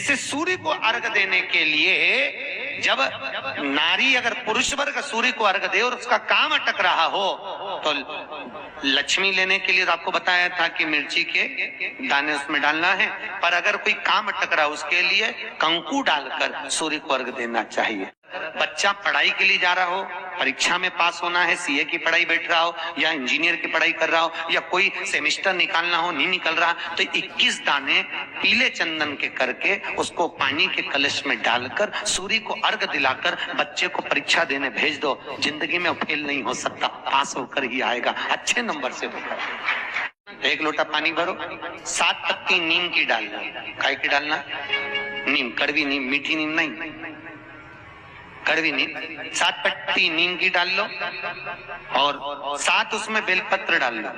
जैसे सूर्य को अर्घ देने के लिए जब नारी अगर पुरुष वर्ग सूर्य को अर्घ दे और उसका काम अटक रहा हो तो लक्ष्मी लेने के लिए तो आपको बताया था कि मिर्ची के दाने उसमें डालना है, पर अगर कोई काम अटक रहा उसके लिए कंकु डालकर सूर्य को अर्घ देना चाहिए। बच्चा पढ़ाई के लिए जा रहा हो, परीक्षा में पास होना है, सीए की पढ़ाई बैठ रहा हो या इंजीनियर की पढ़ाई कर रहा हो या कोई सेमेस्टर निकालना हो, नहीं निकल रहा, तो 21 दाने पीले चंदन के करके उसको पानी के कलश में डालकर सूर्य को अर्घ दिलाकर बच्चे को परीक्षा देने भेज दो। जिंदगी में फेल नहीं हो सकता, पास होकर ही आएगा, अच्छे नंबर से होगा। एक लोटा पानी भरो, 7 पत्ती नीम की डालना। काय की डालना? नीम, कड़वी नीम, मीठी नीम नहीं, कड़वी नीम। 7 पत्ती नीम की डाल लो और 7 उसमें बेलपत्र डाल लो।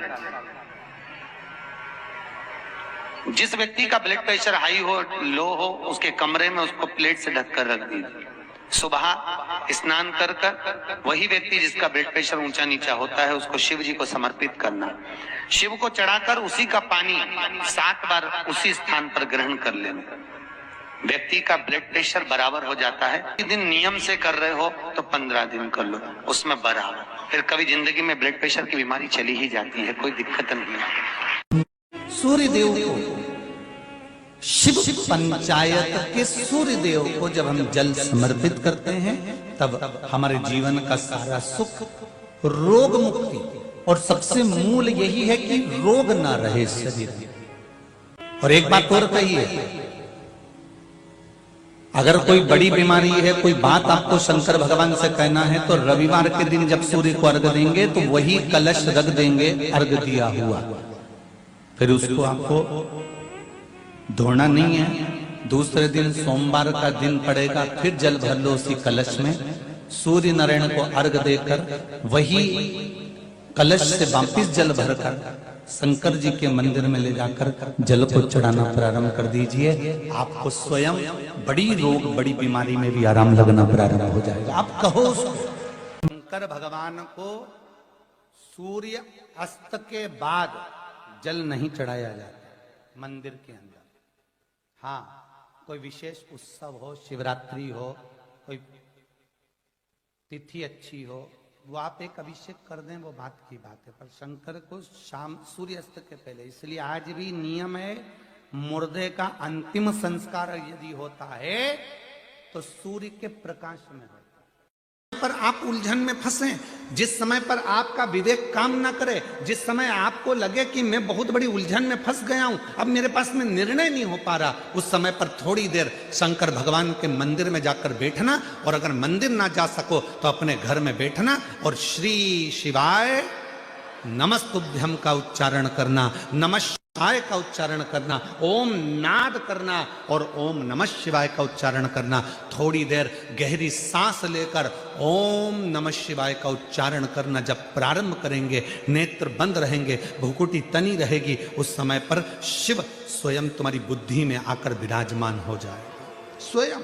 जिस व्यक्ति का ब्लड प्रेशर हाई हो, लो हो, उसके कमरे में उसको प्लेट से ढककर रख दीजिए। सुबह स्नान कर कर वही व्यक्ति जिसका ब्लड प्रेशर ऊंचा नीचा होता है उसको शिव जी को समर्पित करना। शिव को चढ़ाकर उसी का पानी 7 बार उसी स्थान पर ग्रहण कर लेना। व्यक्ति का ब्लड प्रेशर बराबर हो जाता है। एक दिन नियम से कर रहे हो तो 15 दिन कर लो, उसमें बराबर। फिर कभी जिंदगी में ब्लड प्रेशर की बीमारी चली ही जाती है, कोई दिक्कत नहीं। सूर्य देव को, शिव पंचायत के सूर्य देव को जब हम जल समर्पित करते हैं तब हमारे जीवन का सारा सुख, रोग मुक्ति, और सबसे मूल यही है कि रोग ना रहे शरीर में। और एक बात और कहिए, अगर कोई बड़ी बीमारी है, कोई बात आपको शंकर भगवान से कहना है तो रविवार के दिन जब सूर्य को अर्घ देंगे तो वही कलश रख देंगे अर्घ दिया हुआ, फिर उसको आपको धोना नहीं है। दूसरे दिन सोमवार का दिन पड़ेगा, फिर जल भर लो उसी कलश में, सूर्य नारायण को अर्घ देकर वही कलश से वापिस जल भरकर शंकर जी के मंदिर में ले जाकर जल को चढ़ाना प्रारंभ कर दीजिए। आपको स्वयं बड़ी रोग, बड़ी बीमारी में भी आराम लगना प्रारंभ हो जाएगा। आप कहो शंकर भगवान को सूर्य अस्त के बाद जल नहीं चढ़ाया जाता मंदिर के अंदर। हाँ, कोई विशेष उत्सव हो, शिवरात्रि हो, कोई तिथि अच्छी हो, वो आप एक अभिषेक कर दें, वो बात की बात है, पर शंकर को शाम सूर्यास्त के पहले। इसलिए आज भी नियम है, मुर्दे का अंतिम संस्कार यदि होता है तो सूर्य के प्रकाश में होता है। पर आप उलझन में फंसे, जिस समय पर आपका विवेक काम ना करे, जिस समय आपको लगे कि मैं बहुत बड़ी उलझन में फंस गया हूं, अब मेरे पास में निर्णय नहीं हो पा रहा, उस समय पर थोड़ी देर शंकर भगवान के मंदिर में जाकर बैठना, और अगर मंदिर ना जा सको तो अपने घर में बैठना और श्री शिवाय नमस्तुभ्यम का उच्चारण करना, नमः शिवाय का उच्चारण करना, ओम नाद करना और ओम नमः शिवाय का उच्चारण करना। थोड़ी देर गहरी सांस लेकर ओम नमः शिवाय का उच्चारण करना जब प्रारंभ करेंगे, नेत्र बंद रहेंगे, भुकुटी तनी रहेगी, उस समय पर शिव स्वयं तुम्हारी बुद्धि में आकर विराजमान हो जाएगा। स्वयं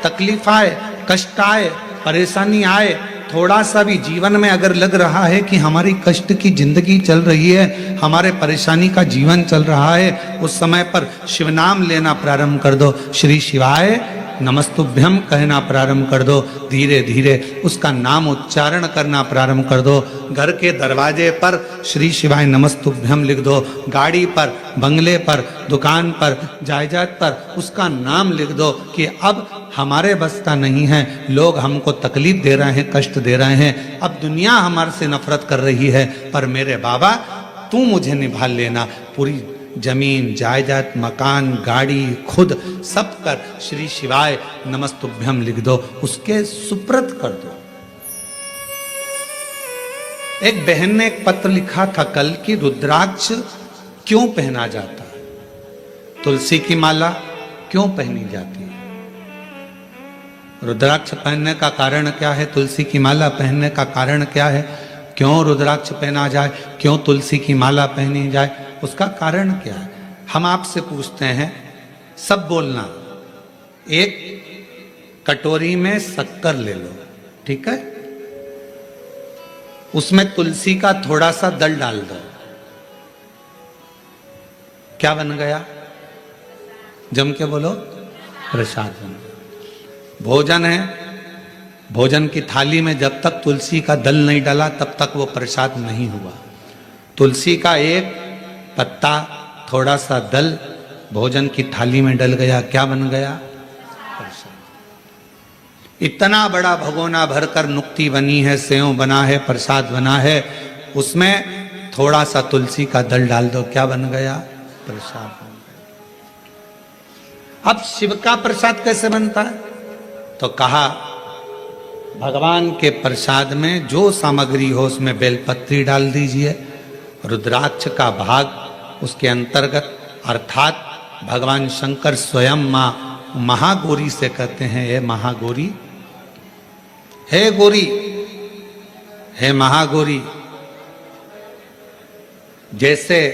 तकलीफ आए, कष्ट आए, परेशानी आए, थोड़ा सा भी जीवन में अगर लग रहा है कि हमारी कष्ट की जिंदगी चल रही है, हमारे परेशानी का जीवन चल रहा है, उस समय पर शिव नाम लेना प्रारंभ कर दो, श्री शिवाय नमस्तुभ्यम कहना प्रारंभ कर दो। धीरे धीरे उसका नाम उच्चारण करना प्रारंभ कर दो। घर के दरवाजे पर श्री शिवाय नमस्तुभ्यम लिख दो, गाड़ी पर, बंगले पर, दुकान पर, जायदाद पर उसका नाम लिख दो कि अब हमारे बस का नहीं है, लोग हमको तकलीफ दे रहे हैं, कष्ट दे रहे हैं, अब दुनिया हमारे से नफरत कर रही है, पर मेरे बाबा तू मुझे निभा लेना। पूरी जमीन, जायदाद, मकान, गाड़ी, खुद सब कर श्री शिवाय नमस्तुभ्यम लिख दो, उसके सुप्रत कर दो। एक बहन ने एक पत्र लिखा था कल कि रुद्राक्ष क्यों पहना जाता है, तुलसी की माला क्यों पहनी जाती है, रुद्राक्ष पहनने का कारण क्या है, तुलसी की माला पहनने का कारण क्या है, क्यों रुद्राक्ष पहना जाए, क्यों तुलसी की माला पहनी जाए, उसका कारण क्या है। हम आपसे पूछते हैं, सब बोलना, एक कटोरी में शक्कर ले लो, ठीक है, उसमें तुलसी का थोड़ा सा दल डाल दो, क्या बन गया, जम के बोलो, प्रसाद बन गया। भोजन है, भोजन की थाली में जब तक तुलसी का दल नहीं डाला तब तक वो प्रसाद नहीं हुआ। तुलसी का एक पत्ता, थोड़ा सा दल भोजन की थाली में डल गया, क्या बन गया? प्रसाद। इतना बड़ा भगोना भरकर नुक्ति बनी है, सेव बना है, प्रसाद बना है, उसमें थोड़ा सा तुलसी का दल डाल दो, क्या बन गया? प्रसाद बन गया। अब शिव का प्रसाद कैसे बनता है? तो कहा भगवान के प्रसाद में जो सामग्री हो उसमें बेलपत्री डाल दीजिए, रुद्राक्ष का भाग उसके अंतर्गत, अर्थात भगवान शंकर स्वयं मां महागौरी से कहते हैं, हे महागौरी, हे गौरी, हे महागौरी। जैसे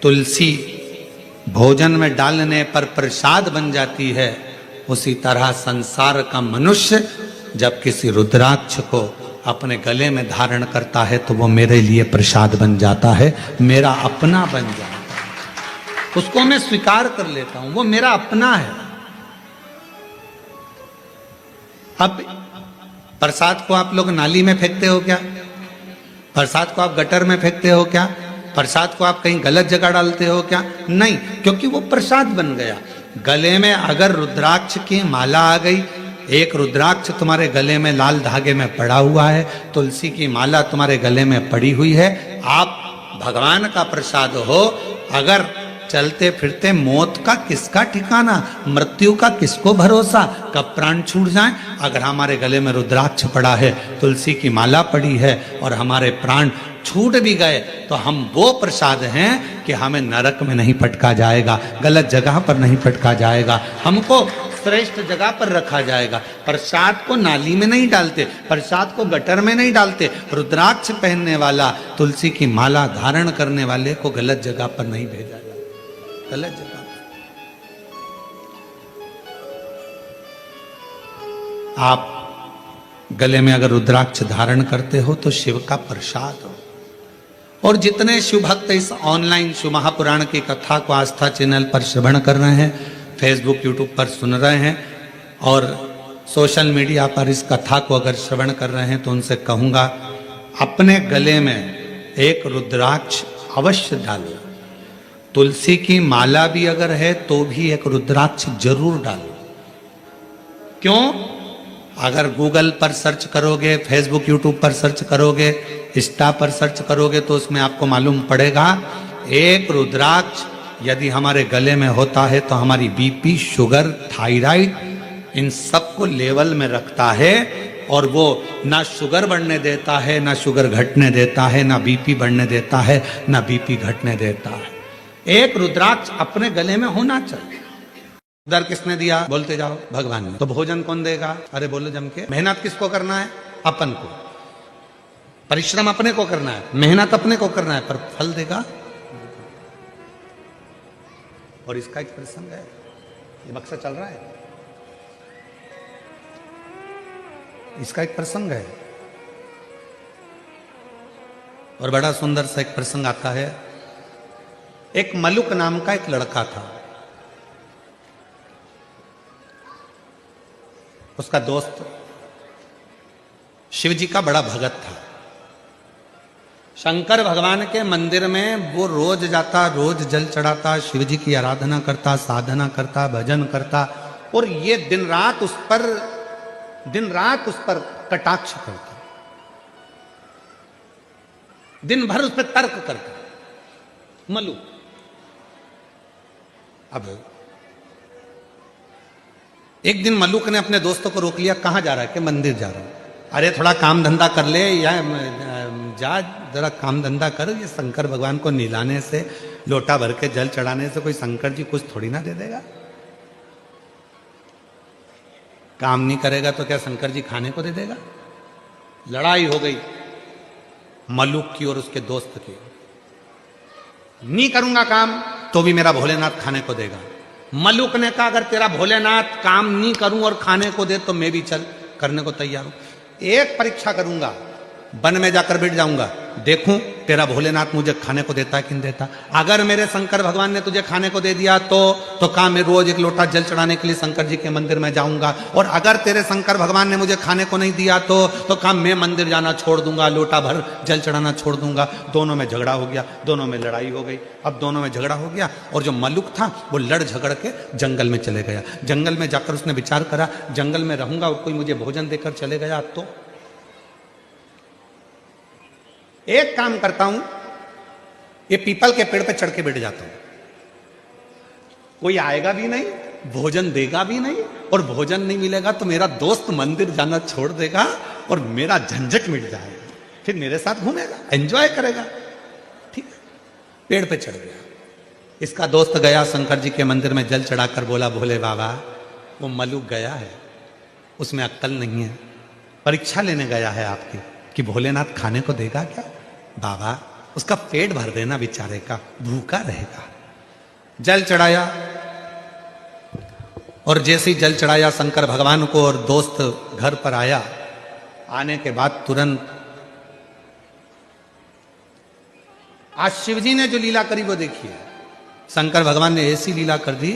तुलसी भोजन में डालने पर प्रसाद बन जाती है, उसी तरह संसार का मनुष्य जब किसी रुद्राक्ष को अपने गले में धारण करता है तो वो मेरे लिए प्रसाद बन जाता है, मेरा अपना बन जाता है। उसको मैं स्वीकार कर लेता हूं, वो मेरा अपना है। अब प्रसाद को आप लोग नाली में फेंकते हो क्या? प्रसाद को आप गटर में फेंकते हो क्या? प्रसाद को आप कहीं गलत जगह डालते हो क्या? नहीं, क्योंकि वो प्रसाद बन गया। गले में अगर रुद्राक्ष की माला आ गई, एक रुद्राक्ष तुम्हारे गले में लाल धागे में पड़ा हुआ है, तुलसी की माला तुम्हारे गले में पड़ी हुई है, आप भगवान का प्रसाद हो। अगर चलते फिरते मौत का किसका ठिकाना, मृत्यु का किसको भरोसा, कब प्राण छूट जाए। अगर हमारे गले में रुद्राक्ष पड़ा है, तुलसी की माला पड़ी है और हमारे प्राण छूट भी गए तो हम वो प्रसाद हैं कि हमें नरक में नहीं पटका जाएगा, गलत जगह पर नहीं पटका जाएगा, हमको श्रेष्ठ जगह पर रखा जाएगा। प्रसाद को नाली में नहीं डालते, प्रसाद को गटर में नहीं डालते। रुद्राक्ष पहनने वाला, तुलसी की माला धारण करने वाले को गलत जगह पर नहीं भेजा जाता, गलत जगह पर। आप गले में अगर रुद्राक्ष धारण करते हो तो शिव का प्रसाद हो। और जितने शिव भक्त इस ऑनलाइन शिव महापुराण की कथा को आस्था चैनल पर श्रवण कर रहे हैं, फेसबुक यूट्यूब पर सुन रहे हैं और सोशल मीडिया पर इस कथा को अगर श्रवण कर रहे हैं, तो उनसे कहूँगा अपने गले में एक रुद्राक्ष अवश्य डालो। तुलसी की माला भी अगर है तो भी एक रुद्राक्ष जरूर डालो। क्यों? अगर गूगल पर सर्च करोगे, फेसबुक यूट्यूब पर सर्च करोगे, इंस्टा पर सर्च करोगे तो उसमें आपको मालूम पड़ेगा एक रुद्राक्ष यदि हमारे गले में होता है तो हमारी बीपी, शुगर, थायराइड, इन सब को लेवल में रखता है और वो ना शुगर बढ़ने देता है, ना शुगर घटने देता है, ना बीपी बढ़ने देता है, ना बीपी घटने देता है। एक रुद्राक्ष अपने गले में होना चाहिए। उधर किसने दिया? बोलते जाओ, भगवान ने। तो भोजन कौन देगा? अरे बोलो जम के। मेहनत किसको करना है? अपन को। परिश्रम अपने को करना है, मेहनत अपने को करना है, पर फल देगा। और इसका एक प्रसंग है, ये बक्सा चल रहा है, इसका एक प्रसंग है और बड़ा सुंदर सा एक प्रसंग आता है। एक मलुक नाम का एक लड़का था, उसका दोस्त शिव जी का बड़ा भगत था। शंकर भगवान के मंदिर में वो रोज जाता, रोज जल चढ़ाता, शिव जी की आराधना करता, साधना करता, भजन करता और ये दिन रात उस पर कटाक्ष करता, दिन भर उस पर तर्क करता मलू। अब एक दिन मल्लुक ने अपने दोस्तों को रोक लिया, कहां जा रहा है? कि मंदिर जा रहा हूं। अरे थोड़ा काम धंधा कर ले, या जा जरा काम धंधा कर। ये शंकर भगवान को निलाने से, लोटा भर के जल चढ़ाने से कोई शंकर जी कुछ थोड़ी ना दे देगा। काम नहीं करेगा तो क्या शंकर जी खाने को दे देगा? लड़ाई हो गई मल्लुक की और उसके दोस्त की। नहीं करूंगा काम तो भी मेरा भोलेनाथ खाने को देगा। मल्लुक ने कहा अगर तेरा भोलेनाथ काम नहीं करूं और खाने को दे तो मैं भी चल करने को तैयार हूं। एक परीक्षा करूंगा, वन में जाकर बैठ जाऊंगा, देखूं तेरा भोलेनाथ मुझे खाने को देता है कि नहीं देता। अगर मेरे शंकर भगवान ने तुझे खाने को दे दिया तो काम मैं रोज एक लोटा जल चढ़ाने के लिए शंकर जी के मंदिर में जाऊंगा, और अगर तेरे शंकर भगवान ने मुझे खाने को नहीं दिया तो काम मैं मंदिर जाना छोड़ दूंगा, लोटा भर जल चढ़ाना छोड़ दूंगा। दोनों में झगड़ा हो गया, दोनों में लड़ाई हो गई। अब दोनों में झगड़ा हो गया और जो मलुक था वो लड़ झगड़ के जंगल में चले गया। जंगल में जाकर उसने विचार करा, जंगल में रहूंगा और कोई मुझे भोजन देकर चले गया तो एक काम करता हूं, ये पीपल के पेड़ पे चढ़ के बैठ जाता हूं, कोई आएगा भी नहीं, भोजन देगा भी नहीं, और भोजन नहीं मिलेगा तो मेरा दोस्त मंदिर जाना छोड़ देगा और मेरा झंझट मिट जाएगा, फिर मेरे साथ घूमेगा, एंजॉय करेगा। ठीक, पेड़ पे चढ़ गया। इसका दोस्त गया शंकर जी के मंदिर में जल चढ़ाकर बोला, भोले बाबा वो मलुक गया है, उसमें अक्ल नहीं है, परीक्षा लेने गया है आपकी कि भोलेनाथ खाने को देगा क्या। बाबा उसका पेट भर देना बेचारे का, भूखा रहेगा। जल चढ़ाया, और जैसे ही जल चढ़ाया शंकर भगवान को और दोस्त घर पर आया, आने के बाद तुरंत आज शिव जी ने जो लीला करी वो देखिए। शंकर भगवान ने ऐसी लीला कर दी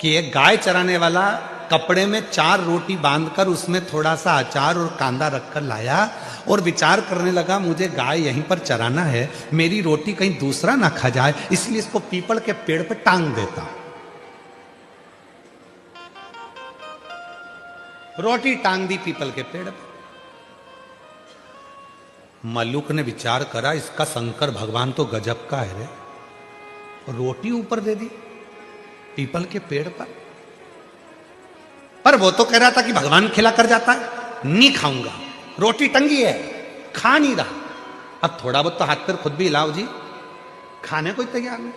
कि एक गाय चराने वाला कपड़े में 4 रोटी बांधकर उसमें थोड़ा सा अचार और कांदा रखकर लाया और विचार करने लगा, मुझे गाय यहीं पर चराना है, मेरी रोटी कहीं दूसरा ना खा जाए, इसलिए इसको पीपल के पेड़ पे टांग देता। रोटी टांग दी पीपल के पेड़ पे। मल्लुक ने विचार करा, इसका शंकर भगवान तो गजब का है रे, रोटी ऊपर दे दी पीपल के पेड़ पर वो तो कह रहा था कि भगवान खिला कर जाता है, नहीं खाऊंगा, रोटी टंगी है, खा नहीं रहा। अब थोड़ा बहुत तो हाथ पैर खुद भी हिलाओ जी, खाने को तैयार नहीं।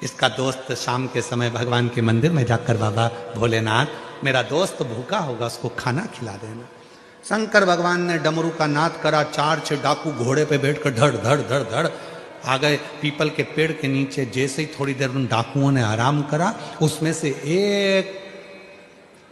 इसका दोस्त शाम के समय भगवान के मंदिर में जाकर, बाबा भोलेनाथ मेरा दोस्त भूखा होगा, उसको खाना खिला देना। शंकर भगवान ने डमरू का नाद करा, 4-6 डाकू घोड़े पे बैठकर धड़ धड़ धड़ धड़ आ गए पीपल के पेड़ के नीचे। जैसे ही थोड़ी देर उन डाकुओं ने आराम करा, उसमें से एक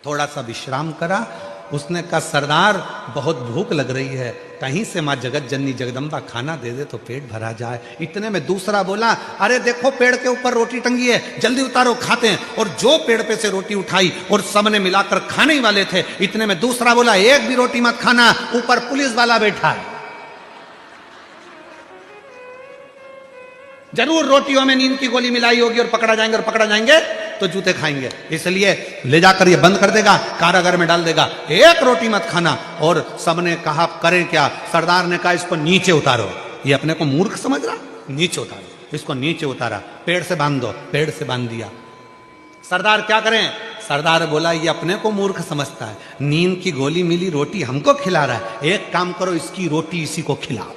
थोड़ा सा विश्राम करा। उसने कहा, सरदार बहुत भूख लग रही है, कहीं से माँ जगत जननी जगदम्बा खाना दे दे तो पेट भरा जाए। इतने में दूसरा बोला, अरे देखो पेड़ के ऊपर रोटी टंगी है, जल्दी उतारो खाते हैं। और जो पेड़ पे से रोटी उठाई और सबने मिलाकर खाने ही वाले थे, इतने में दूसरा बोला, एक भी रोटी मत खाना, ऊपर पुलिस वाला बैठा है, जरूर रोटियों में नींद की गोली मिलाई होगी और पकड़ा जाएंगे तो जूते खाएंगे, इसलिए ले जाकर ये बंद कर देगा, कारागार में डाल देगा, एक रोटी मत खाना। और सबने कहा करें क्या? सरदार ने कहा, इसको नीचे उतारो। ये अपने को मूर्ख समझ रहा, नीचे उतारो। इसको नीचे उतारा, पेड़ से बांध दो, पेड़ से बांध दिया। सरदार क्या करें? सरदार बोला, ये अपने को मूर्ख समझता है, नींद की गोली मिली, रोटी हमको खिला रहा है, एक काम करो, इसकी रोटी इसी को खिलाओ।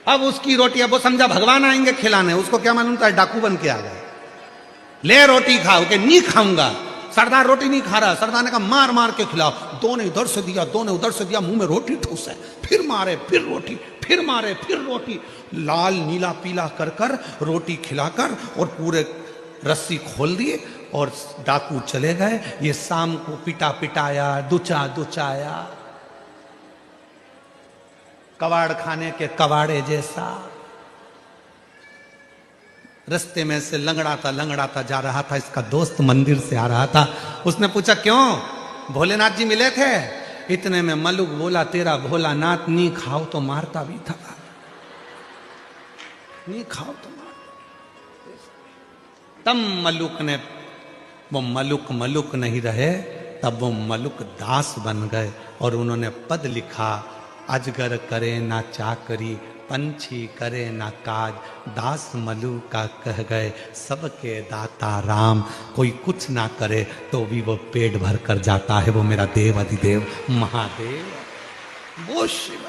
अब उसकी रोटी, अब वो समझा भगवान आएंगे खिलाने, उसको क्या मालूम था डाकू बन के आ गए। ले रोटी खाओ, के नहीं खाऊंगा। सरदार रोटी नहीं खा रहा। सरदार ने कहा, मार मार के खिलाओ। दो ने इधर से दिया, दो ने उधर से दिया, मुंह में रोटी ठूस है, फिर मारे, फिर रोटी, फिर मारे, फिर रोटी, लाल नीला पीला कर कर रोटी खिलाकर और पूरे रस्सी खोल दिए और डाकू चले गए। ये शाम को पिटा पिटाया, दुचाया, कबाड़ खाने के कबाड़े जैसा। रास्ते में से लंगड़ाता जा रहा था। इसका दोस्त मंदिर से आ रहा था। उसने पूछा, क्यों भोलेनाथ जी मिले थे? इतने में मलुक बोला, तेरा भोलानाथ नहीं खाओ तो मारता भी था, नहीं खाओ तो मारता। तब मलुक ने, वो मलुक नहीं रहे, तब वो मलुक दास बन गए और उन्होंने पद लिखा, अजगर करे ना चाकरी, पंछी करे ना काज, दास मलु का कह गए सबके दाता राम। कोई कुछ ना करे तो भी वो पेट भर कर जाता है, वो मेरा देव अधिदेव महादेव, वो शिव,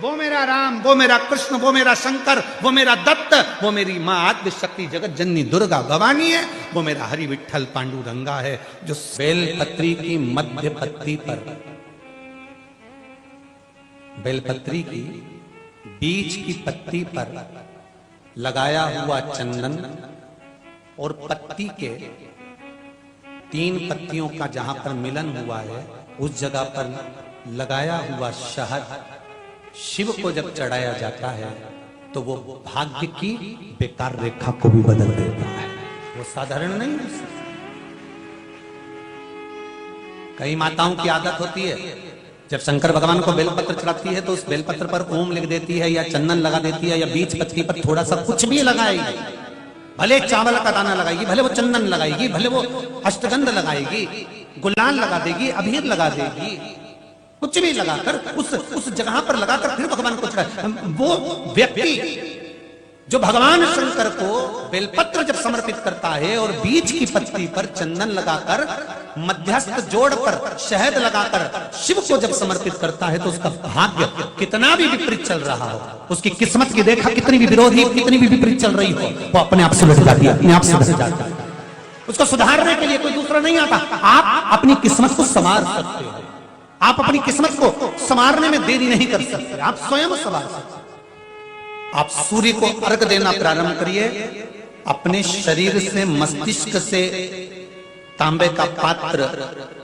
वो मेरा राम, वो मेरा कृष्ण, वो मेरा शंकर, वो मेरा दत्त, वो मेरी माँ आद्य शक्ति जगत जननी दुर्गा भवानी है, वो मेरा हरि विठल पांडुरंगा है, जो बेलपत्री की मध्य पत्ती पर, बेलपत्री की बीच की पत्ती पर लगाया हुआ चंदन और पत्ती के 3 पत्तियों का जहां पर मिलन हुआ है, उस जगह पर लगाया हुआ शहद शिव को जब चढ़ाया जाता है तो वो भाग्य की बेकार रेखा को भी बदल देता है। वो साधारण नहीं है। कई माताओं की आदत होती है, जब शंकर भगवान को बेलपत्र चढ़ाती है तो उस बेलपत्र पर ओम लिख देती है या चंदन लगा देती है या बीच पत्ती पर थोड़ा सा कुछ भी लगाएगी, भले चावल का दाना लगाएगी, भले वो चंदन लगाएगी, भले वो अष्टगंध लगाएगी, गुलाल लगा देगी, अबीर लगा देगी, कुछ भी लगाकर उस जगह पर लगाकर फिर भगवान को चढ़ाए। वो व्यक्ति जो भगवान शंकर को बेलपत्र जब समर्पित करता है और बीच की पत्ती पर चंदन लगाकर मध्यस्थ जोड़कर शहद लगाकर शिव को जब समर्पित करता है तो उसका भाग्य कितना भी विपरीत चल रहा हो, उसकी किस्मत की रेखा कितनी भी विरोधी, कितनी भी विपरीत चल रही हो, वो अपने आप सुलझ जाती है, अपने आप सुलझ जाती है। उसको सुधारने के लिए कोई दूसरा नहीं आता। आप अपनी किस्मत को संवार सकते हो, आप अपनी किस्मत को संवारने में देरी नहीं कर सकते, आप स्वयं संवार सकते। आप सूर्य को अर्घ देना प्रारंभ करिए। अपने शरीर से मस्तिष्क से तांबे का पात्र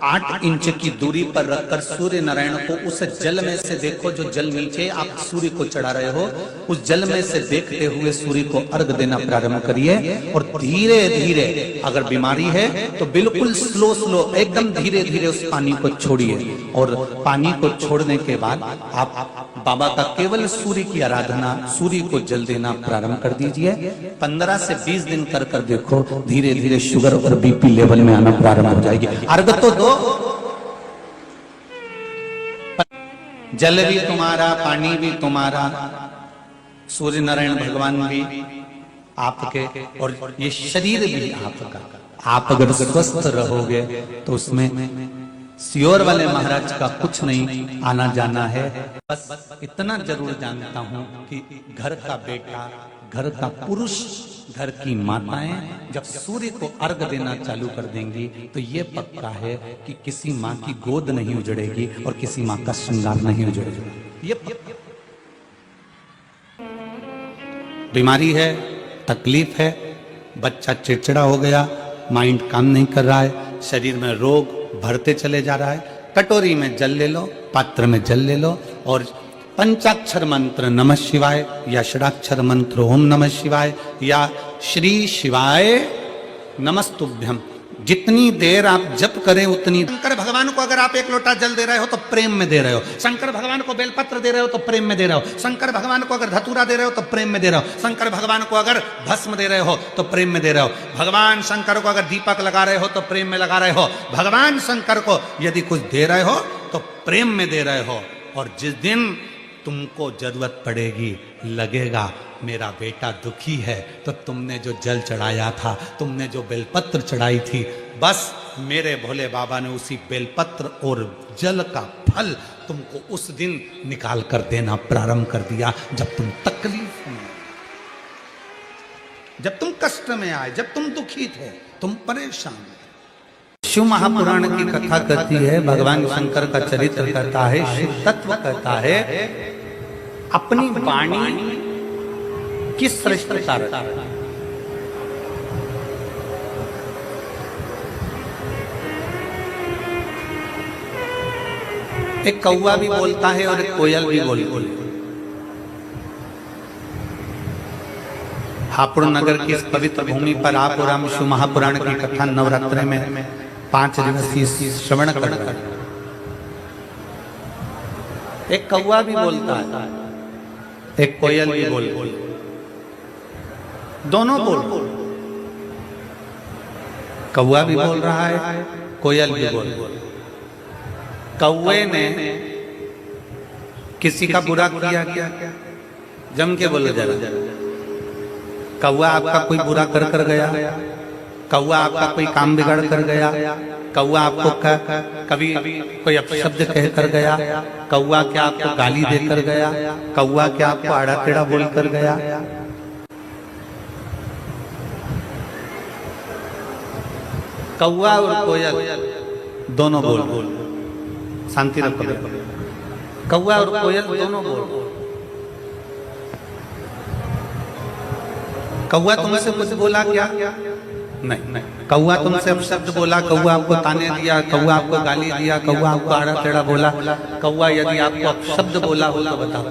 8 इंच की दूरी पर रखकर सूर्य नारायण को उस जल में से देखो, जो जल नीचे आप सूर्य को चढ़ा रहे हो, उस जल में से देखते हुए सूर्य को अर्घ देना प्रारंभ करिए। और धीरे धीरे, अगर बीमारी है तो बिल्कुल स्लो एकदम धीरे धीरे उस पानी को छोड़िए। और पानी को छोड़ने के बाद आप बाबा का केवल सूर्य की आराधना, सूर्य को जल देना प्रारंभ कर दीजिए। 15 से 20 दिन कर कर देखो, धीरे धीरे शुगर और बीपी लेवल में आना प्रारंभ हो जाएगी। अर्घ तो दो, जल भी तुम्हारा, पानी भी तुम्हारा, सूर्य नारायण भगवान भी आपके, और ये शरीर भी आपका। आप अगर स्वस्थ रहोगे तो उसमें सियोर वाले महाराज का कुछ नहीं आना जाना है। बस इतना जरूर जानता हूं कि घर का बेटा, घर का पुरुष, घर की माताएं जब सूर्य को अर्घ देना चालू कर देंगी तो ये पक्का है कि किसी माँ की गोद नहीं उजड़ेगी और किसी माँ का श्रृंगार नहीं उजड़ेगा। ये बीमारी है, तकलीफ है, बच्चा चिड़चिड़ा हो गया, माइंड काम नहीं कर रहा है, शरीर में रोग भरते चले जा रहा है, कटोरी में जल ले लो, पात्र में जल ले लो और पंचाक्षर मंत्र नमः शिवाय या षडाक्षर मंत्र ओम नमः शिवाय या श्री शिवाय नमस्तुभ्यम, जितनी देर आप जप करें उतनी। शंकर भगवान को अगर आप 1 लोटा जल दे रहे हो तो प्रेम में दे रहे हो, शंकर भगवान को बेलपत्र दे रहे हो तो प्रेम में दे रहे हो, शंकर भगवान को अगर धतूरा दे रहे हो तो प्रेम में दे रहे हो, शंकर भगवान को अगर भस्म दे रहे हो तो प्रेम में दे रहे हो, भगवान शंकर को अगर दीपक लगा रहे हो तो प्रेम में लगा रहे हो, भगवान शंकर को यदि कुछ दे रहे हो तो प्रेम में दे रहे हो। और जिस दिन तुमको जरूरत पड़ेगी, लगेगा मेरा बेटा दुखी है, तो तुमने जो जल चढ़ाया था, तुमने जो बेलपत्र चढ़ाई थी, बस मेरे भोले बाबा ने उसी बेलपत्र और जल का फल तुमको उस दिन निकाल कर देना प्रारंभ कर दिया। जब तुम तकलीफ में, जब तुम कष्ट में आए, जब तुम दुखी थे, तुम परेशान। शिव महापुराण की कथा कहती है, भगवान शंकर का चरित्र कहता है, शिव तत्व कहता है, अपनी वाणी की श्रेष्ठता। एक कौवा भी बोलता है और एक कोयल भी बोलती है। हापुड़ नगर की इस पवित्र भूमि पर आप और हम शिव महापुराण की कथा नवरात्र में 5 दिवसीय श्रवण करते हैं। एक कौवा भी बोलता है, एक कोयल भी बोलती है, दोनों बोल, कौवा भी बोल रहा है, कोयल भी बोल। कौवे ने किसी का बुरा किया क्या? जम के बोलो जरा। कौवा आपका कोई बुरा कर कर गया? कौवा आपका कोई काम बिगाड़ कर गया? कौवा आपको कभी कोई अपशब्द कह कर गया? कौवा क्या आपको गाली दे कर गया? कौवा क्या आपको आड़ा टेढ़ा बोल कर गया? कौवा और कोयल दोनों बोल, शांति रखो। कौवा और कोयल दोनों बोल। कौवा तुमसे कुछ बोला क्या? नहीं। कौआ तुमसे अपशब्द बोला, कौआ आपको ताने दिया, कौआ आपको गाली दिया, कौआ आपको आड़ा टेढ़ा बोला, कौआ यदि आपको अपशब्द बोला हो तो बताओ,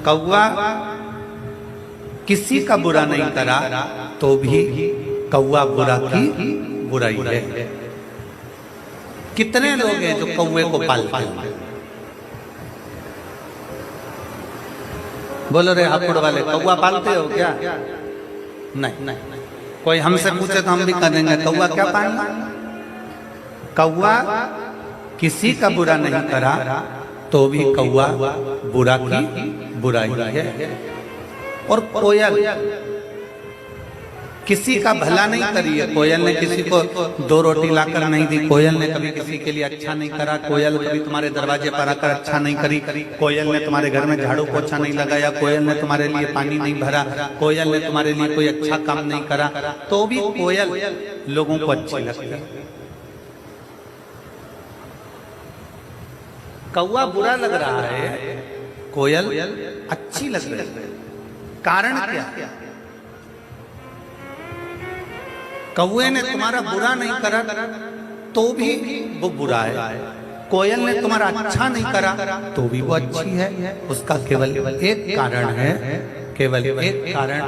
कौआ किसी का बुरा नहीं करा तो भी कौआ बुरा की बुराई है। कितने लोग हैं जो कौए को पालते हैं? बोलो रे हापुड़ वाले, कौआ पालते हो क्या? नहीं। कोई हमसे पूछे तो हम भी कह देंगे कौआ क्या पालना। कौआ किसी का बुरा नहीं करा तो भी कौआ बुरा की बुराई है। और कोयल किसी का भला नहीं करी है। कोयल ने किसी को 2 रोटी लाकर नहीं दी, कोयल ने कभी किसी के लिए अच्छा नहीं करा, कोयल कभी तुम्हारे दरवाजे पर आकर अच्छा नहीं करी, कोयल ने तुम्हारे घर में झाड़ू पोछा नहीं लगाया, कोयल ने तुम्हारे लिए पानी नहीं भरा, कोयल ने तुम्हारे लिए कोई अच्छा काम नहीं करा, तो भी कोयल लोगों को अच्छी लगती है। कौआ बुरा लग रहा है, कोयल अच्छी लग रही है। कारण क्या? कौए ने तुम्हारा बुरा नहीं करा तो भी वो बुरा है, कोयल ने तुम्हारा अच्छा नहीं करा तो भी वो अच्छी है। उसका केवल एक कारण है, केवल एक कारण,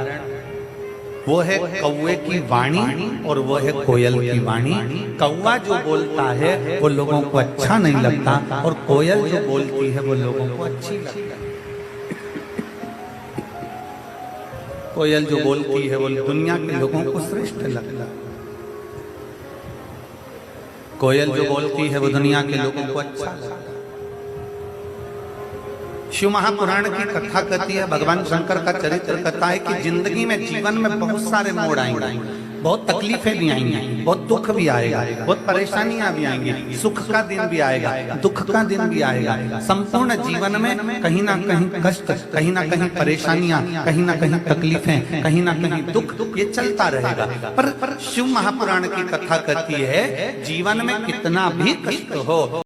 वो है कौए की वाणी और वो है कोयल की वाणी। कौआ जो बोलता है वो लोगों को अच्छा नहीं लगता और कोयल जो बोलती है वो लोगों को अच्छी लगती है। कोयल जो बोलती है वो दुनिया के लोगों को श्रेष्ठ लगता है। कोयल जो बोलती है वो दुनिया के लोगों को अच्छा लगता है। शिव महापुराण की कथा कहती है, भगवान शंकर का चरित्र कहता है कि जिंदगी में, जीवन में बहुत सारे मोड़ आएंगे, बहुत तकलीफें भी आएंगी, बहुत दुख भी आएगा, बहुत परेशानियां भी आएंगी, सुख का दिन भी आएगा, दुख का दिन भी आएगा। संपूर्ण जीवन में कहीं ना कहीं कष्ट, कहीं ना कहीं परेशानियां, कहीं ना कहीं तकलीफें, कहीं ना कहीं दुख, ये चलता रहेगा। पर शिव महापुराण की कथा कहती है जीवन में कितना भी कष्ट हो,